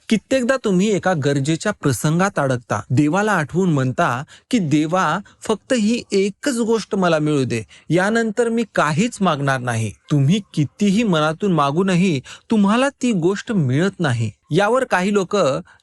कित्येकदा तुम्ही एका गरजेच्या प्रसंगात अडकता, देवाला आठवून म्हणता की देवा, फक्त ही एकच गोष्ट मला मिळू दे, यानंतर मी काहीच मागणार नाही. तुम्ही कितीही मनातून मागूनही तुम्हाला ती गोष्ट मिळत नाही. यावर काही लोक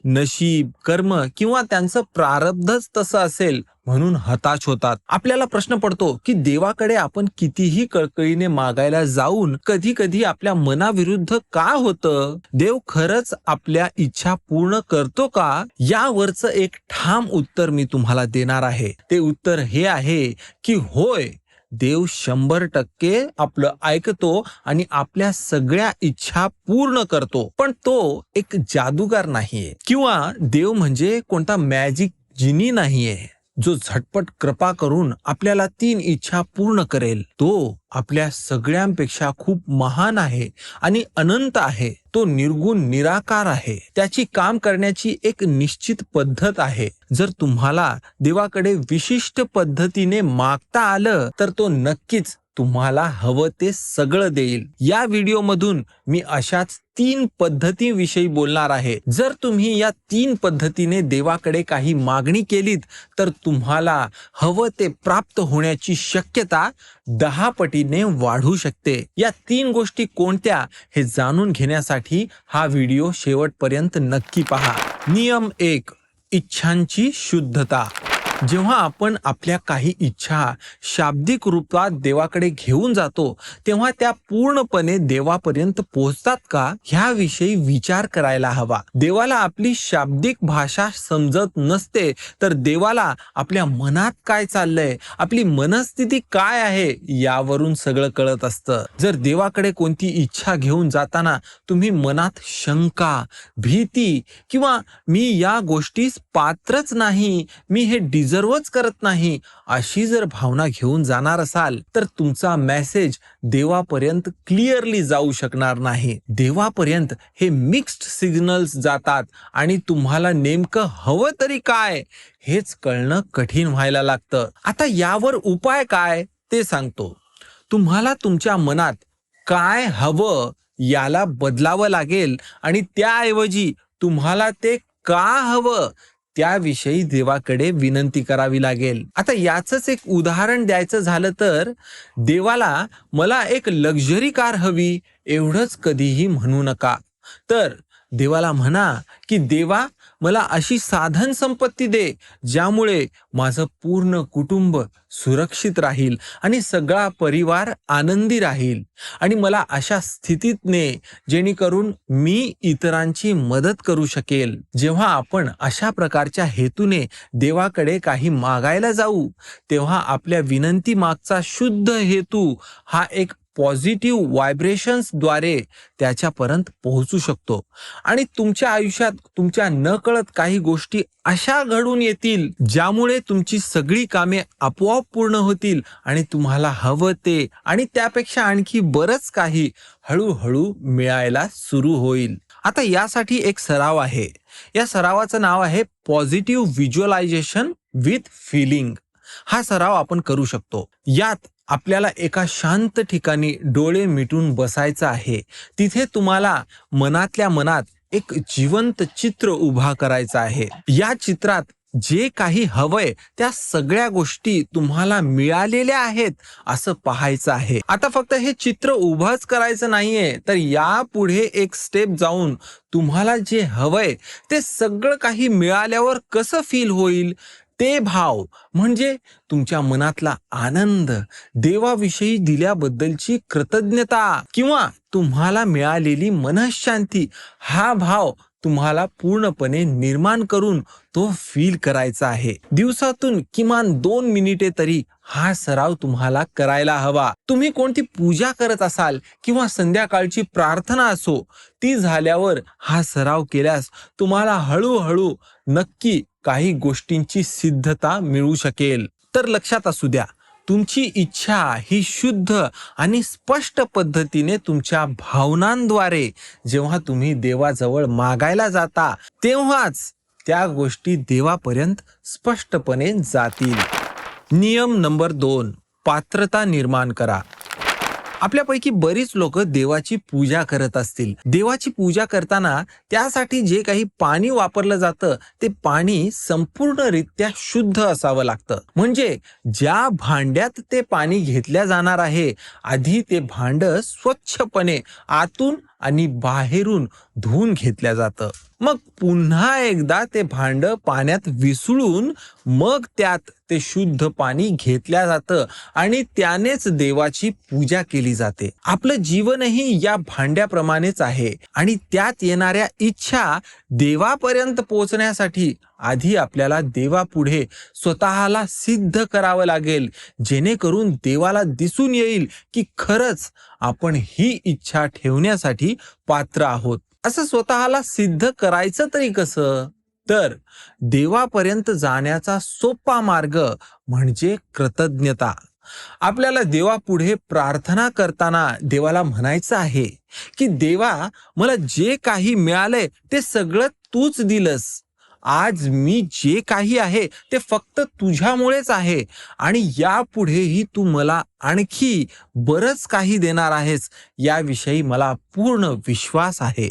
नशीब, कर्म किंवा त्यांचं प्रारब्धच तसं असेल म्हणून हताश होतात. आपल्याला प्रश्न पडतो की देवाकडे आपण कितीही कळकळीने मागायला जाऊन कधी कधी आपल्या मनाविरुद्ध का होतं? देव खरंच आपल्या इच्छा पूर्ण करतो का? यावरचं एक ठाम उत्तर मी तुम्हाला देणार आहे. ते उत्तर हे आहे की होय, देव 100% आपलं ऐकतो आणि आपल्या सगळ्या इच्छा पूर्ण करतो. पण तो एक जादूगार नाहीये किंवा देव म्हणजे कोणता मॅजिक जिनी नाहीये जो झटपट कृपा करून आपल्याला 3 इच्छा पूर्ण करेल. तो आपल्या सगळ्यांपेक्षा खूप महान आहे आणि अनंत आहे. तो निर्गुण, निराकार आहे. त्याची काम करण्याची एक निश्चित पद्धत आहे. जर तुम्हाला देवाकडे विशिष्ट पद्धतीने मागता आलं तर तो नक्कीच तुम्हाला हवं ते सगळं देईल. या व्हिडिओमधून मी अशाच 3 पद्धतीविषयी बोलणार आहे. जर तुम्ही या 3 पद्धतीने देवाकडे काही मागणी केलीत तर तुम्हाला हवं ते प्राप्त होण्याची शक्यता 10 पटीने वाढू शकते. या 3 गोष्टी कोणत्या हे जाणून घेण्यासाठी हा व्हिडिओ शेवटपर्यंत नक्की पहा. नियम 1, इच्छांची शुद्धता. जेव्हा आपण आपल्या काही इच्छा शाब्दिक रूपात देवाकडे घेऊन जातो तेव्हा त्या पूर्णपणे देवापर्यंत पोहोचतात का, ह्याविषयी विचार करायला हवा. देवाला आपली शाब्दिक भाषा समजत नसते तर देवाला आपल्या मनात काय चाललंय, आपली मनस्थिती काय आहे यावरून सगळं कळत असतं. जर देवाकडे कोणती इच्छा घेऊन जाताना तुम्ही मनात शंका, भीती किंवा मी या गोष्टीस पात्रच नाही, मी हे डिझर्वच करत नाही, अशी जर भावना घेऊन जाणार असाल तर तुमचा मेसेज देवापर्यंत क्लिअरली जाऊ शकणार नाही. देवापर्यंत हे मिक्स्ड सिग्नल्स जातात आणि तुम्हाला नेमकं हवं तरी काय हेच कळणं कठीण व्हायला लागतं. आता यावर उपाय काय ते सांगतो. तुम्हाला तुमच्या मनात काय हवं याला बदलावं लागेल आणि त्याऐवजी तुम्हाला ते का हवं त्याविषयी देवाकडे विनंती करावी लागेल. आता याचंच एक उदाहरण द्यायचं झालं तर देवाला मला एक लक्झरी कार हवी एवढंच कधीही म्हणू नका. तर देवाला म्हणा की देवा, मला अशी साधन संपत्ती दे ज्यामुळे माझं पूर्ण कुटुंब सुरक्षित राहील आणि सगळा परिवार आनंदी राहील, आणि मला अशा स्थितीत ने जेणेकरून मी इतरांची मदत करू शकेल. जेव्हा आपण अशा प्रकारच्या हेतूने देवाकडे काही मागायला जाऊ तेव्हा आपल्या विनंती मागचा शुद्ध हेतू हा एक पॉझिटिव्ह व्हायब्रेशन्सद्वारे त्याच्यापर्यंत पोहोचू शकतो आणि तुमच्या आयुष्यात तुमच्या नकळत काही गोष्टी अशा घडून येतील ज्यामुळे तुमची सगळी कामे आपोआप पूर्ण होतील आणि तुम्हाला हवं ते आणि त्यापेक्षा आणखी बरंच काही हळूहळू मिळायला सुरू होईल. आता यासाठी एक सराव आहे. या सरावाचं नाव आहे पॉझिटिव्ह व्हिज्युअलायझेशन विथ फीलिंग. हा सराव आपण करू शकतो. यात आपल्याला एका शांत ठिकाणी डोळे मिटून बसायचं आहे. तिथे तुम्हाला मनातल्या मनात एक जिवंत चित्र उभा करायचं आहे. या चित्रात जे काही हवंय त्या सगळ्या गोष्टी तुम्हाला मिळालेल्या आहेत असं पाहायचं आहे. आता फक्त हे चित्र उभंच करायचं नाहीये, तर यापुढे एक स्टेप जाऊन तुम्हाला जे हवंय ते सगळं काही मिळाल्यावर कसं फील होईल ते भाव, म्हणजे तुमच्या मनातला आनंद, देवाविषयी दिल्याबद्दलची कृतज्ञता किंवा तुम्हाला मिळालेली मनःशांती, हा भाव तुम्हाला पूर्णपणे निर्माण करून तो फील करायचा आहे. दिवसातून किमान 2 मिनिटे तरी हा सराव तुम्हाला करायला हवा. तुम्ही कोणती पूजा करत असाल किंवा संध्याकाळची प्रार्थना असो, ती झाल्यावर हा सराव केल्यास तुम्हाला हळूहळू नक्की काही गोष्टींची सिद्धता मिळू शकेल. तर लक्षात असू द्या, तुमची इच्छा ही शुद्ध आणि स्पष्ट पद्धतीने तुमच्या भावनांद्वारे जेव्हा तुम्ही देवाजवळ मागायला जाता तेव्हाच त्या गोष्टी देवापर्यंत स्पष्टपणे जातील. नियम नंबर 2, पात्रता निर्माण करा. आपल्यापैकी बरीच लोक देवाची पूजा करत असतील. देवाची पूजा करताना त्यासाठी जे काही पाणी वापरलं जातं ते पाणी संपूर्णरित्या शुद्ध असावं लागतं. म्हणजे ज्या भांड्यात ते पाणी घेतल्या जाणार आहे, आधी ते भांड स्वच्छपणे आतून आणि बाहेरून धुवून घेतल्या जातं. मग पुन्हा एकदा ते भांड पाण्यात विसळून मग त्यात ते शुद्ध पाणी घेतल्या जातं आणि त्यानेच देवाची पूजा केली जाते. आपलं जीवनही या भांड्याप्रमाणेच आहे आणि त्यात येणाऱ्या इच्छा देवापर्यंत पोहोचण्यासाठी आधी आपल्याला देवापुढे स्वतःला सिद्ध करावं लागेल, जेणेकरून देवाला दिसून येईल की खरंच आपण ही इच्छा ठेवण्यासाठी पात्र आहोत. असं स्वतःला सिद्ध करायचं तरी कसं? तर देवापर्यंत जाण्याचा सोपा मार्ग म्हणजे कृतज्ञता. आपल्याला देवापुढे प्रार्थना करताना देवाला म्हणायचं आहे की देवा, मला जे काही मिळालंय ते सगळं तूच दिलंस. आज मी जे काही आहे ते फक्त तुझ्यामुळेच आहे आणि यापुढेही तू मला आणखी बरंच काही देणार आहेस याविषयी मला पूर्ण विश्वास आहे.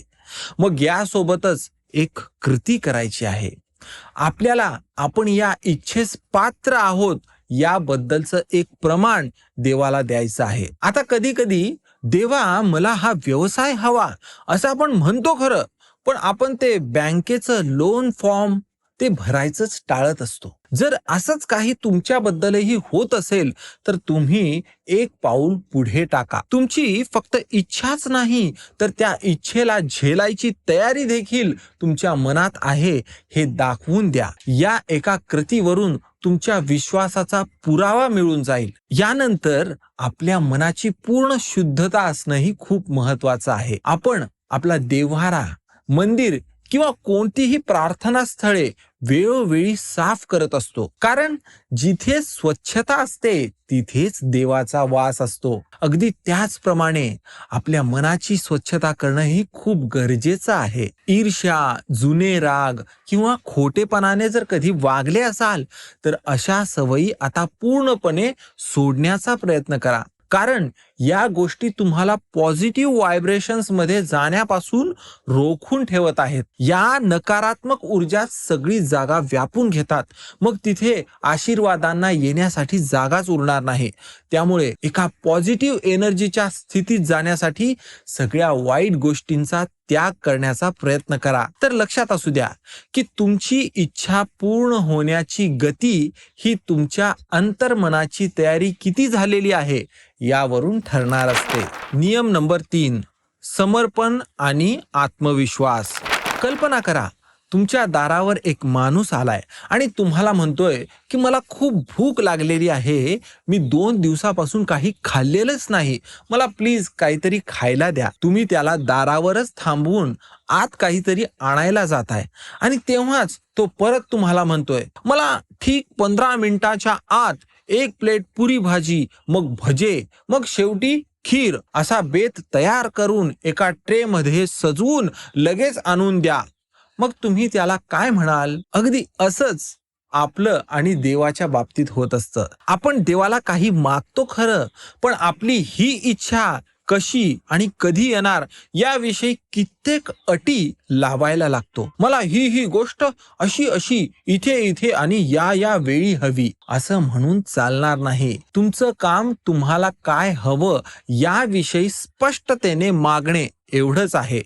मग यासोबतच एक कृती करायची आहे. आपल्याला आपण या इच्छेस पात्र आहोत याबद्दलचं एक प्रमाण देवाला द्यायचं आहे. आता कधी कधी देवा, मला हा व्यवसाय हवा असं आपण म्हणतो खरं, पण आपण ते बँकेचं लोन फॉर्म ते भरायचंच टाळत असतो. जर असंच काही तुमच्याबद्दलही होत असेल तर तुम्ही एक पाऊल पुढे टाका. तुमची फक्त इच्छाच नाही तर त्या इच्छेला झेलायची तयारी देखील तुमच्या मनात आहे हे दाखवून द्या. या एका कृतीवरून तुमच्या विश्वासाचा पुरावा मिळून जाईल. यानंतर आपल्या मनाची पूर्ण शुद्धता असणंही खूप महत्वाचं आहे. आपण आपला देव्हारा, मंदिर किंवा कोणतीही प्रार्थना स्थळे वेळोवेळी साफ करत असतो, कारण जिथे स्वच्छता असते तिथेच देवाचा वास असतो. अगदी त्याचप्रमाणे आपल्या मनाची स्वच्छता करणं ही खूप गरजेचं आहे. ईर्ष्या, जुने राग किंवा खोटेपणाने जर कधी वागले असाल तर अशा सवयी आता पूर्णपणे सोडण्याचा प्रयत्न करा, कारण या गोष्टी तुम्हाला पॉझिटिव्ह व्हायब्रेशन्स मध्ये जाण्यापासून रोखून ठेवत आहेत. या नकारात्मक ऊर्जा सगळी जागा व्यापून घेतात. मग तिथे आशीर्वादांना येण्यासाठी जागाच उरणार नाही. त्यामुळे एका पॉझिटिव्ह एनर्जीच्या स्थितीत जाण्यासाठी सगळ्या वाईट गोष्टींचा त्याग करण्याचा प्रयत्न करा. तर लक्षात असू द्या की तुमची इच्छा पूर्ण होण्याची गती ही तुमच्या अंतर्मनाची तयारी किती झालेली आहे यावरून ठरणार असते. नियम नंबर 3, समर्पण आणि आत्मविश्वास. कल्पना करा, तुमच्या दारावर एक माणूस आलाय आणि तुम्हाला म्हणतोय की मला खूप भूक लागलेली आहे, मी 2 दिवसापासून काही खाल्लेलंच नाही, मला प्लीज काहीतरी खायला द्या. तुम्ही त्याला दारावरच थांबवून आत काहीतरी आणायला जाताय आणि तेव्हाच तो परत तुम्हाला म्हणतोय, मला ठीक 15 मिनिटाच्या आत 1 प्लेट पुरी भाजी, मग भजे, मग शेवटी खीर असा बेत तयार करून एका ट्रे मध्ये सजवून लगेच आणून द्या. मग तुम्ही त्याला काय म्हणाल? अगदी असंच आपलं आणि देवाच्या बाबतीत होत असतं. आपण देवाला काही मागतो खरं, पण आपली ही इच्छा कशी आणि कधी येणार याविषयी कित्येक अटी लावायला लागतो. मला ही गोष्ट अशी अशी इथे इथे आणि या वेळी हवी असं म्हणून चालणार नाही. तुमचं काम तुम्हाला काय हवं याविषयी स्पष्टतेने मागणे एवढंच आहे.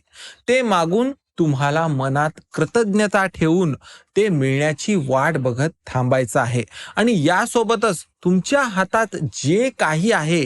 ते मागून तुम्हाला मनात कृतज्ञता ठेवून ते मिळण्याची वाट बघत थांबायचं आहे आणि यासोबतच तुमच्या हातात जे काही आहे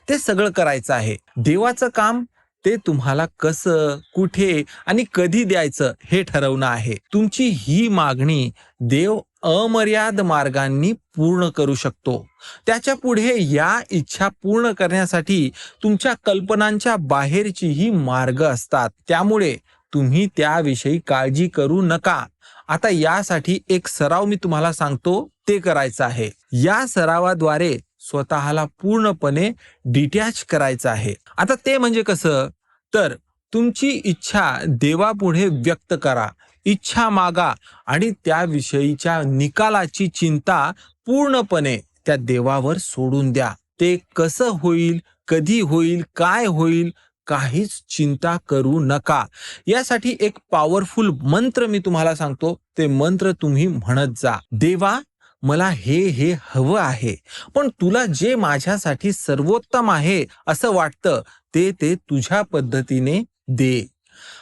ते सगळं करायचं आहे. देवाचं काम ते तुम्हाला कसं, कुठे आणि कधी द्यायचं हे ठरवणं आहे. तुमची ही मागणी देव अमर्याद मार्गांनी पूर्ण करू शकतो. त्याच्या पुढे या इच्छा पूर्ण करण्यासाठी तुमच्या कल्पनांच्या बाहेरचीही मार्ग असतात. त्यामुळे तुम्ही त्याविषयी काळजी करू नका. आता यासाठी एक सराव मी तुम्हाला सांगतो, ते करायचं आहे. या सरावाद्वारे स्वतःला पूर्णपणे डिटॅच करायचं आहे. आता ते म्हणजे कसं? तर तुमची इच्छा देवापुढे व्यक्त करा, इच्छा मागा आणि त्याविषयीच्या निकालाची चिंता पूर्णपणे त्या देवावर सोडून द्या. ते कसं होईल, कधी होईल, काय होईल, काहीच चिंता करू नका. यासाठी एक पॉवरफुल मंत्र मी तुम्हाला सांगतो. ते मंत्र तुम्ही म्हणत जा. देवा, मला हे हवं आहे, पण तुला जे माझ्यासाठी सर्वोत्तम आहे असं वाटतं ते ते तुझ्या पद्धतीने दे.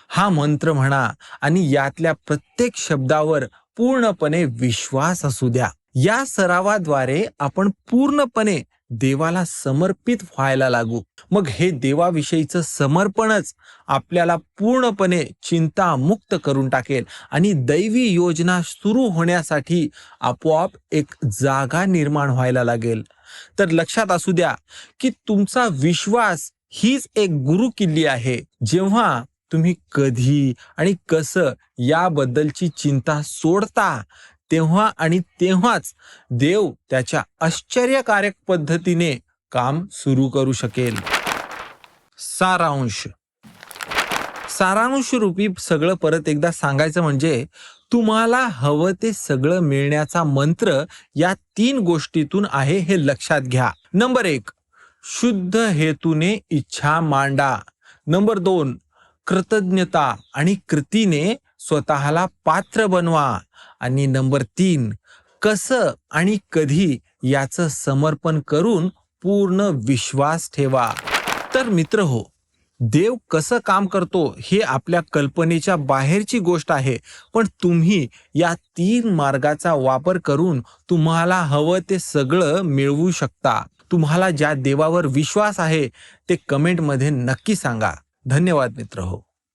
हा मंत्र म्हणा आणि यातल्या प्रत्येक शब्दावर पूर्णपणे विश्वास असू द्या. या सरावाद्वारे आपण पूर्णपणे देवाला समर्पित व्हायला लागू. मग हे देवाविषयीचं समर्पणच आपल्याला पूर्णपणे चिंतामुक्त करून टाकेल आणि दैवी योजना सुरू होण्यासाठी आपोआप एक जागा निर्माण व्हायला लागेल. तर लक्षात असू द्या की तुमचा विश्वास हीच एक गुरुकिल्ली आहे. जेव्हा तुम्ही कधी आणि कसं याबद्दलची चिंता सोडता, तेव्हा आणि तेव्हाच देव त्याच्या आश्चर्यकारक पद्धतीने काम सुरू करू शकेल. सारांश. सारांश रूपी सगळं परत एकदा सांगायचं म्हणजे तुम्हाला हवं ते सगळं मिळण्याचा मंत्र या 3 गोष्टीतून आहे हे लक्षात घ्या. नंबर 1, शुद्ध हेतूने इच्छा मांडा. नंबर 2, कृतज्ञता आणि कृतीने स्वतःला पात्र बनवा. आणि नंबर 3, कसं आणि कधी याचं समर्पण करून पूर्ण विश्वास ठेवा. तर मित्र हो, देव कसं काम करतो हे आपल्या कल्पनेच्या बाहेरची गोष्ट आहे, पण तुम्ही या 3 मार्गाचा वापर करून तुम्हाला हवं ते सगळं मिळवू शकता. तुम्हाला ज्या देवावर विश्वास आहे ते कमेंटमध्ये नक्की सांगा. धन्यवाद मित्र हो.